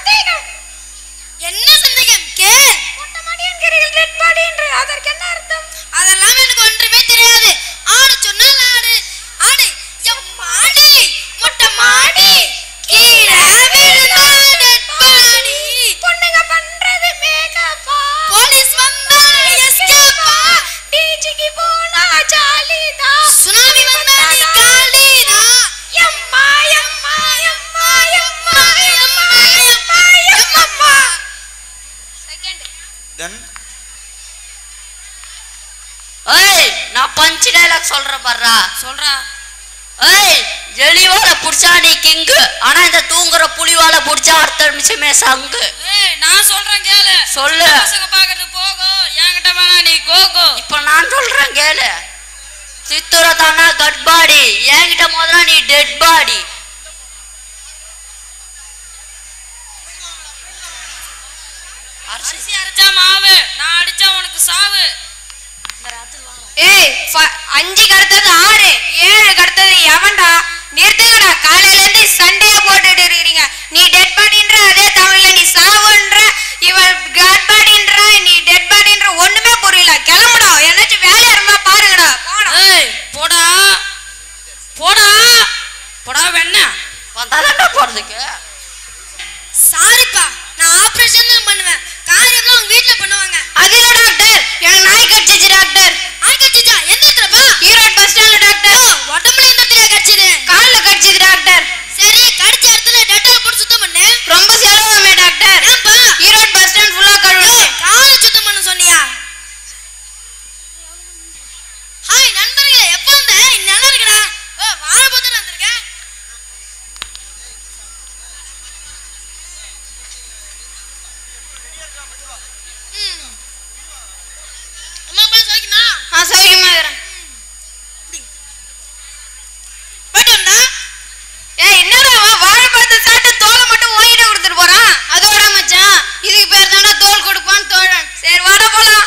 சந்தேகம். என்ன சந்தேகம்? கேள். மொட்டை மாடி என்கிறீர்கள், டெட் பாடி என்று அதற்கு என்ன அர்த்தம்? அதெல்லாம் எனக்கு ஒன்றுமே தெரியாது. ஆடு சொன்னால் ஆடு. ஆடு எம்மாடி மொட்டை மாடி கீழே விழுந்தா டெட் பாடி. பொண்ணுங்க பண்றது மேக்கப்பா, போலீஸ் வந்தா எஸ்கேப்பா, பீச்சுக்கு போனா ஜாலிதா, சுனாமி வந்தா நீ காலிதா. எம்மா எம்மா எம்மா எம்மா எம்மா எம்மா எம்மா. செகண்ட் தென் ஏய் நான் பஞ்ச் டைலாக் சொல்றேன் பாருடா. சொல்றா. ஏய் எலிவால புடிச்சா நீ கிங்கு, ஆனா இந்த தூங்குற புலிவால புடிச்சா அடுத்த நிமிஷமே சங்கு. ஏய் நான் சொல்றேன் கேளு. சொல்லு. பசங்க பாக்குறது போகோ, என்கிட்ட வேணா நீ கோகோ. இப்ப நான் சொல்றேன் கேளு. சித்துர தானா கட் பாடி, என்கிட்ட முதல்ல நீ டெட் பாடி. அரிசி அரைச்சா மாவு, நான் அடிச்சா உனக்கு சாவு. ஏய் 5 கடத்தது 6, 7 கடத்தது எவன்டா? நிறுத்துங்கடா, காலையில இருந்து சண்டையா போட்டுட்டு இருக்கீங்க. நீ டெட் பாடின்ற, அதே தமிழ்ல நீ சாவுன்ற, இவன் டெட் பாடின்ற, நீ டெட் பாடின்ற, ஒண்ணுமே புரியல. கிளம்புடா, என்னாச்சும் வேலையா இருந்தா பாருங்கடா. போடா. ஏய் போடா போடா போடா வெண்ண வந்தாதான்டா போறதுக்கு. சாரிப்பா, நான் ஆபரேஷன் தான் பண்ணுவேன். காரியம்லாம் உங்க வீட்ல பண்ணுவாங்க. அதுல டாக்டர், எனக்கு நாய் கடிச்சிச்சு டாக்டர். நாய் கடிச்சிச்சா? எந்த இடத்துலப்பா? ஈரோடு பஸ் ஸ்டாண்ட்ல டாக்டர். உடம்புல எந்த இடத்துல கடிச்சது? கால்ல கடிச்சிச்சு டாக்டர். சரி, கடிச்ச இடத்துல டெட்டால் போட்டு சுத்தம் பண்ணு. ரொம்ப செலவாமே டாக்டர். ஏன்பா? ஈரோடு பஸ் ஸ்டாண்ட் ஃபுல்லா கழுவணும். காலை சுத்தம் பண்ண சொன்னியா? ஹாய் நண்பர்களே, எப்போ வந்த? நல்லா இருக்கடா. ஓ வாழ போட்டு வந்திருக்க. அம்மா அப்பா சோக்கிமா? சௌக்கியமா இருக்கிறேன். போயிட்டு வந்தா? ஏய் என்னடா வாழைப்பழத்தை சாப்பிட்டு தோலை மட்டும் ஓங்கிட்ட கொடுத்துட்டு போறான். அதோட மச்சான், இதுக்கு பேர் தானே தோல் கொடுப்பான் தோழன். சரி வாடா போலாம்.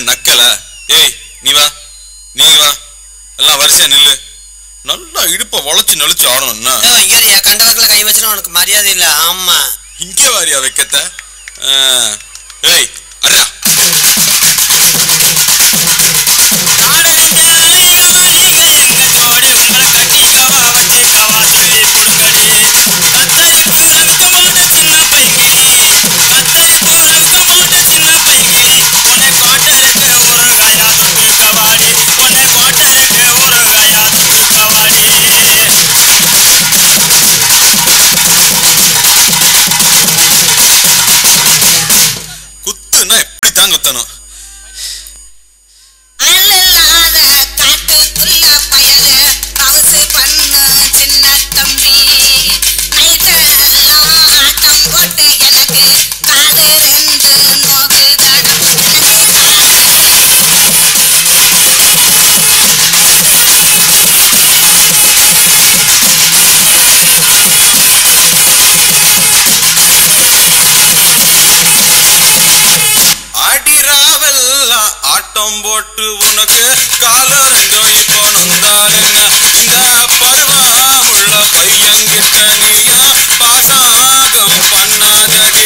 நக்கல ஏய் நீ வா எல்லாம் வரிசையா நில்லு நல்லா இடுப்ப வளைச்சு நெளிச்சு ஆடணும்னா இங்க கண்டவர்களை கை வச்சுனா உனக்கு மரியாதை இல்ல ஆமா இங்கே வாரியா வைக்கத்த ஏய் அரா குத்துனா எப்படி தான் குத்தணும் ஆட்டம் போட்டு உனக்கு கால ரெண்டும் இப்போ நொந்தாருங்க இந்த பருவா உள்ள பையன்கிட்ட நீயா பாசாகம் பண்ணாதடி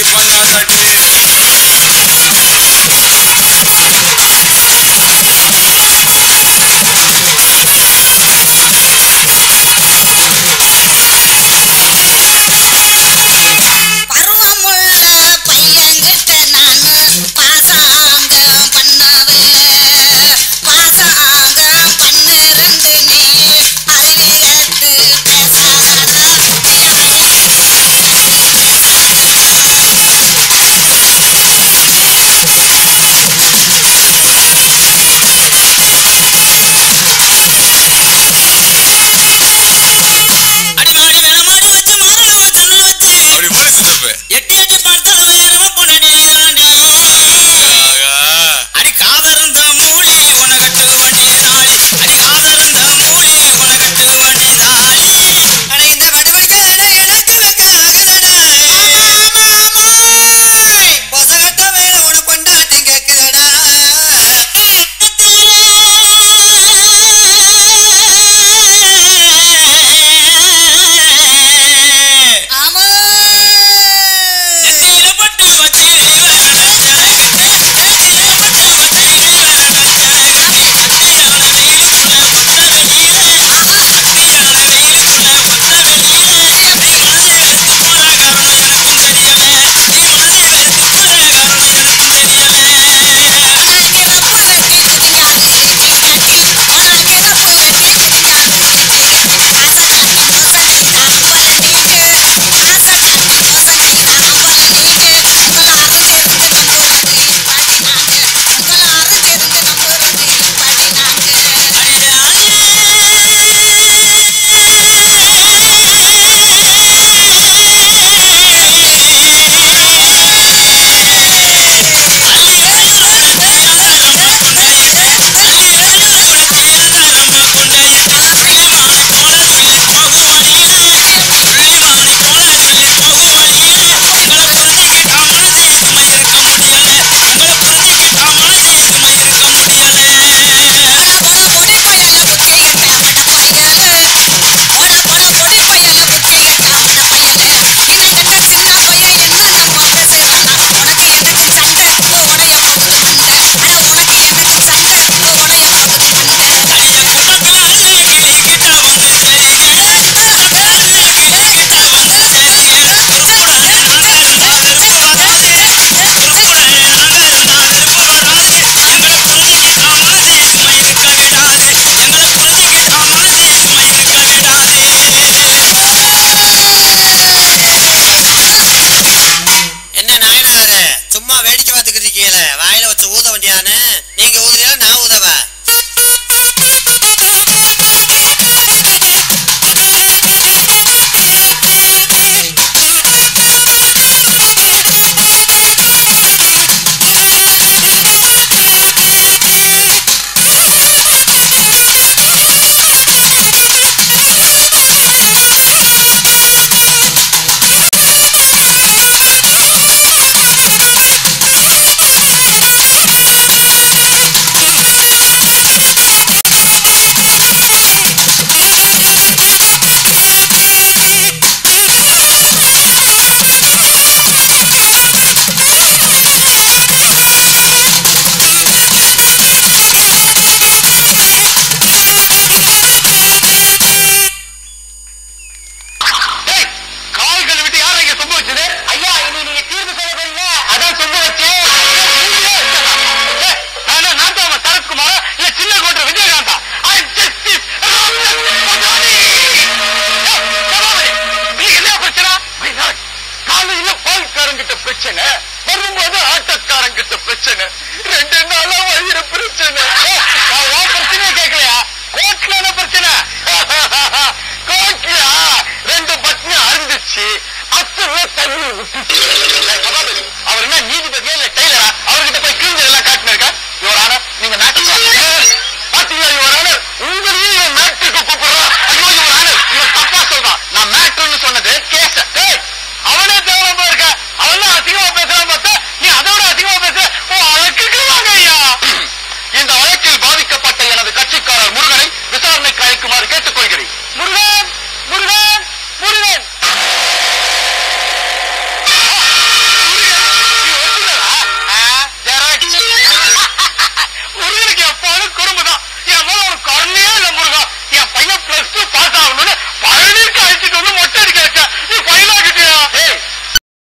வரும்போது